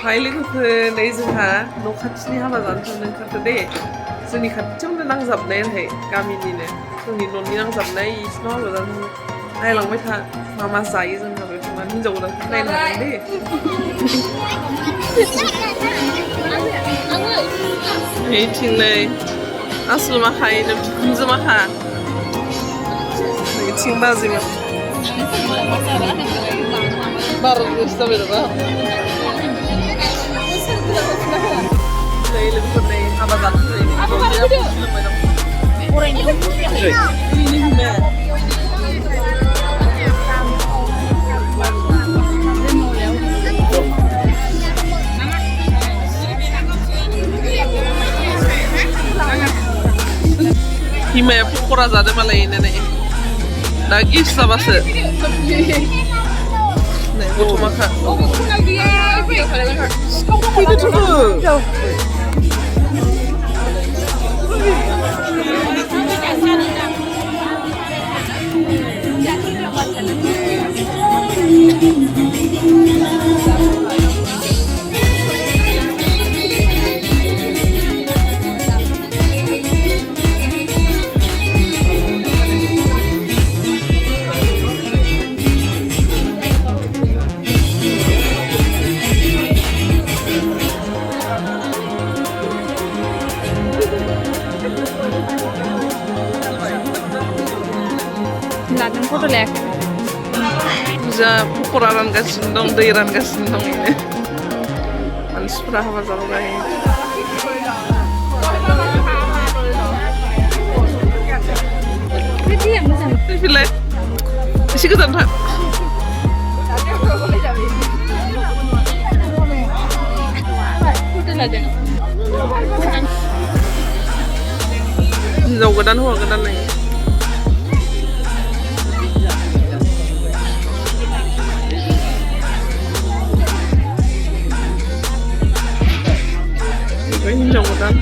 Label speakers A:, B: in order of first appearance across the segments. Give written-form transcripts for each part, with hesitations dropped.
A: हाय लोगोफोर नै जोंहा न' खाथिनि हाबा जानो थांनो ओंखारदो दे जोंनि खाथियावनो नांजाबनाय आरोहाय गामिनिनो जोंनि न'नि नांजाबनाय इसिनाव हाबा जानो नायलांबाय था मा मा जायो जों हाबायाव थांनानै हिनजाव गोदानखौ नायनो हागोन दे नैथिंलै आसोल माखा इनो बिखुनजो माखा नैथिं बाजैमोन बार' गोसो जाबाय नामा नै लोगोफोर नै हाबा जानो हिमाया पकरा जादों मालाय नै दा गिस जाबासो नै गथ' माखा
B: लादों फट' लायाखै
A: जा पकरा रानगासिनो दं दै रानगासिनो दं इनो मानसिफ्रा हाबा जाबाय फैलाय एसे गोजान थां हिनजाव गोदान हौवा गोदान नै हिनजाव गोदान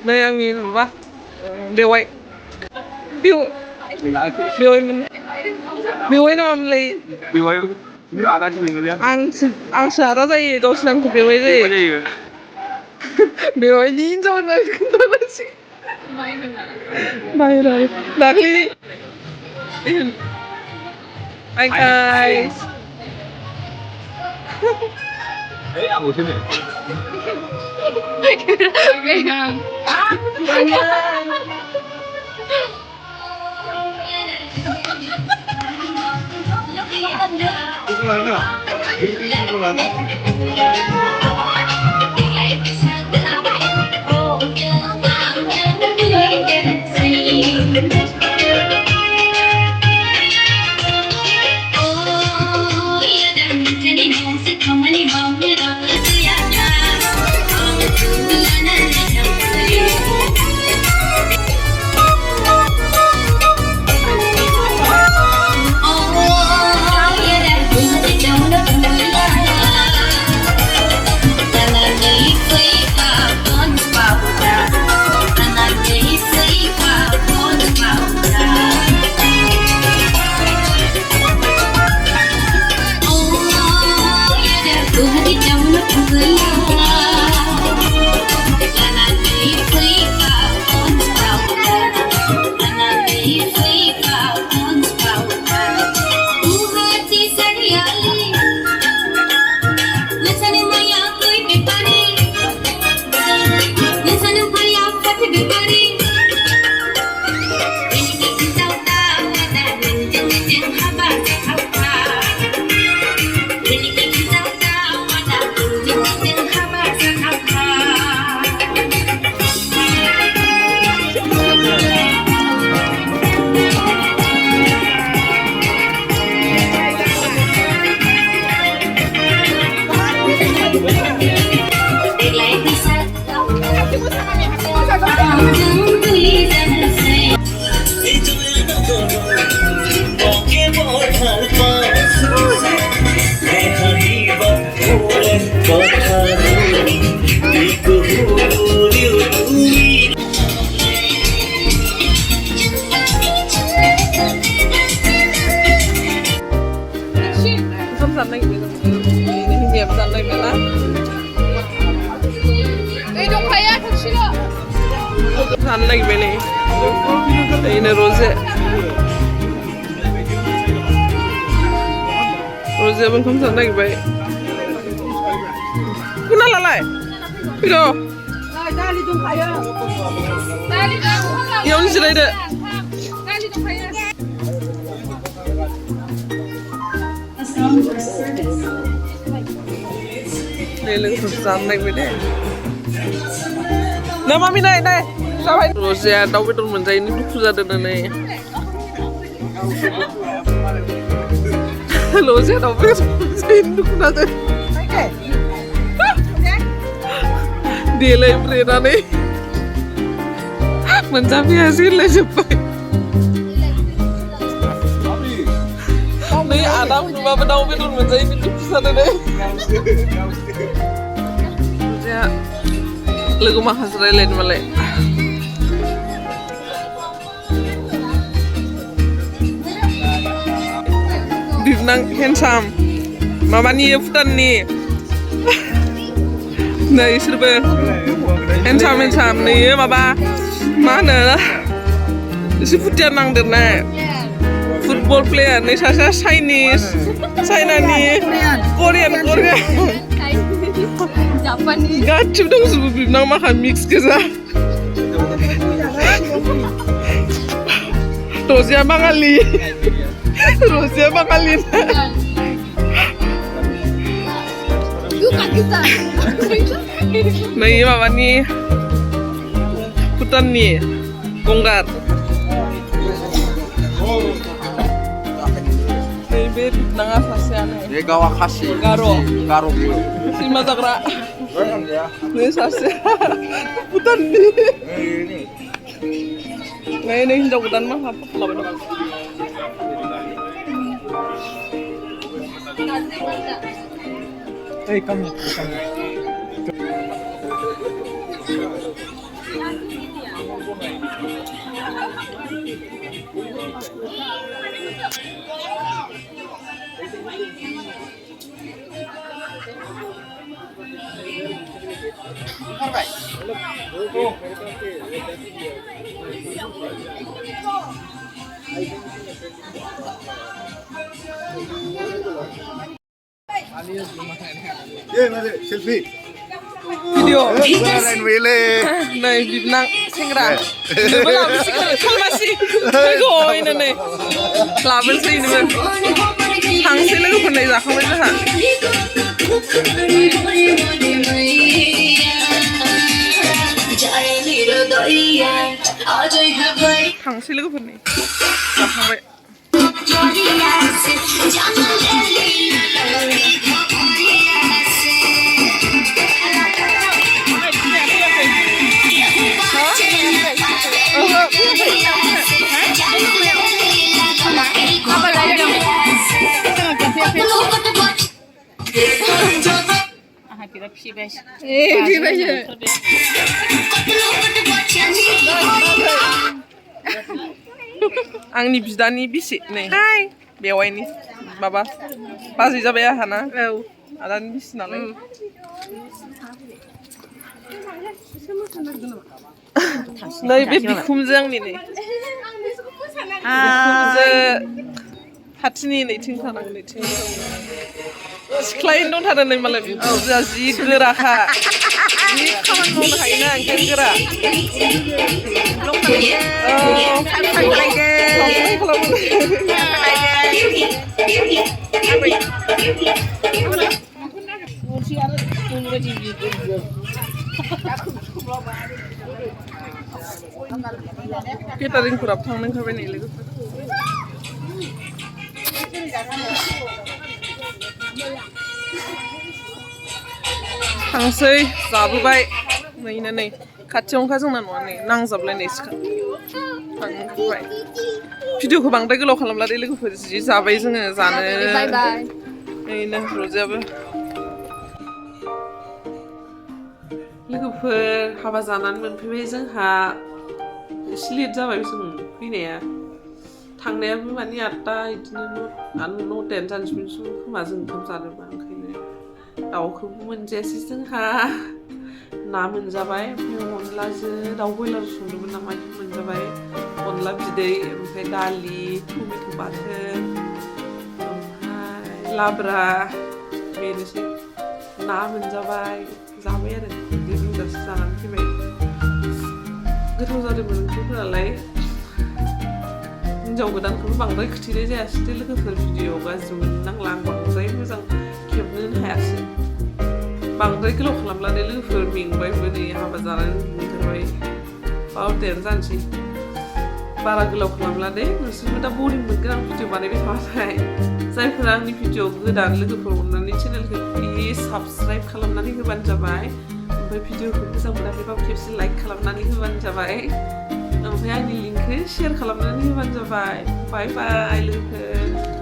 A: नै आंनि माबा बेवाइ बेवाइमोन बेवाइ नङामोनलै आंसो आदा जायो गावसोर आंखौ बेवाइ जायो बेवाइनि हिनजाव होननानै खोन्थानोसै दाख्लै Hi guys. नागिरबाय नै ओरैनो रजेआबो ओंखाम जानो नागिरबाय कुनालाय फैद' इयावनो जिरायदो नै लोगोफोर जानो नागिरबाय दे ना मामि नाय जाबाय रजेआ दाउ बेदर मोनजायैनि दुखु जादों नै रजेआ दाउ बेदर मोनजायैनि दुखु जादों देलाय ब्रेनानै मोनजाफैयासै होनलायजोब्बाय नै आदा नुबाबो दाउ बेदर मोनजायैनि दुखु जादों नै रजेआ लोगो माखासे रायलायनो मालाय बिबनां हेन्डसाम माबानि भुटाननि नै इसोरबो हेन्डसाम नैयो माबा मा होनो एसे फुटिया नांदेरनाय फुटबल प्लेयार नै सासेया चाइनानि करियान गासिबो दंजोबो बिबनां माखा मिक्स गोजा रजेआ बाङालि नै माबानि भुटाननि गंगार नै बे बिबनाङा सासेयानो
C: बे गावा खासि
A: गार' सैमा जाग्रा नै सासे भुटाननि नै हिनजाव गोदान माहा फट' लाबाय दं
C: Hey, come here. Selfie.
A: Video.
C: Này
A: बिबनां सेंग्रा नोंबो लाबोसिगोन खालमासि फैगौ नै लाबोनोसै नोङो थांसै लोगोफोरनाय जाखांबाय जोंहा थांसै लोगोफोरनि जाखांबाय Haba आंनि बिदानि बिसि नै बेवाइनि माबा बाजै जाबाय आहाना आदानि बिसि नालाय नै बे बिखुमजो आंनि नै बिखुमजो खाथिनि नैथिं थानांगौ नैथिं सिख्लायैनो दंथारो नै मालाय बिखुमजोआ जि गोराखा जि खामानि मावनो हायोना ओंखायनो गोरा केटारिंफोराबो थांनो ओंखारबाय नै लोगोफोर थांसै जाबोबाय नैनो नै खाथियावनोखा जोंना न'आ नै नांजाबलायनायसो थांनो ओंखारबाय भिडिअखौ बांद्राय गोलाव खालामला दे लोगोफोर जि जाबाय जोङो जानो नैनो रजेआबो लोगोफोर हाबा जानानै मोनफैबाय जोंहा एसे लेट जाबाय जों फैनाया थांनायाबो माने 8टा बिदिनो 9टायानो जानोसै खोमा जों ओंखाम जानोबा ओंखायनो दाउखौबो मोनजायासै जोंहा ना मोनजाबाय ओमफ्राय अनलाजों दाउ बयलार संदोंमोन नामा बेखौ मोनजाबाय अनला बिदै ओमफ्राय दालि टमेट' बाथोन ओमफ्राय लाब्रा बेनोसै ना मोनजाबाय जाबाय आरो गिदिंजासे जानानै फैबाय गोथाव जादोंमोन ओंख्रिफोरालाय हिन्जाव गोदानखौबो बांद्राय खोथैनाय जायासै लोगोफोर भिडिअ गाज्रि मोननांला आं बांद्राय मोजां खेबनोनो हायासै बांद्राय गोलाव खालामला दे लोगोफोर मेंबायबो नै हाबा जानानै उन्दुथारबाय बावथायानो जानोसै बारा गोलाव खालामला दे नोंसोरबो दा बरिं मोनगोन आं भिडिअ बानायबाय थाबाथाय जायफोरा आंनि भिडिअ गोदान लोगोफोर अननानै चेनेलखौ प्लिज साबस्क्राइब खालामनानै होबानो जाबाय ओमफ्राय भिडिअखौ मोजां मोनाखैबाबो खेबसे लाइक खालामनानै होबानो जाबाय ओमफ्राय आंनि लिंकखौ शेयार खालामनानै होबानो जाबाय बाय बाय लोगोफोर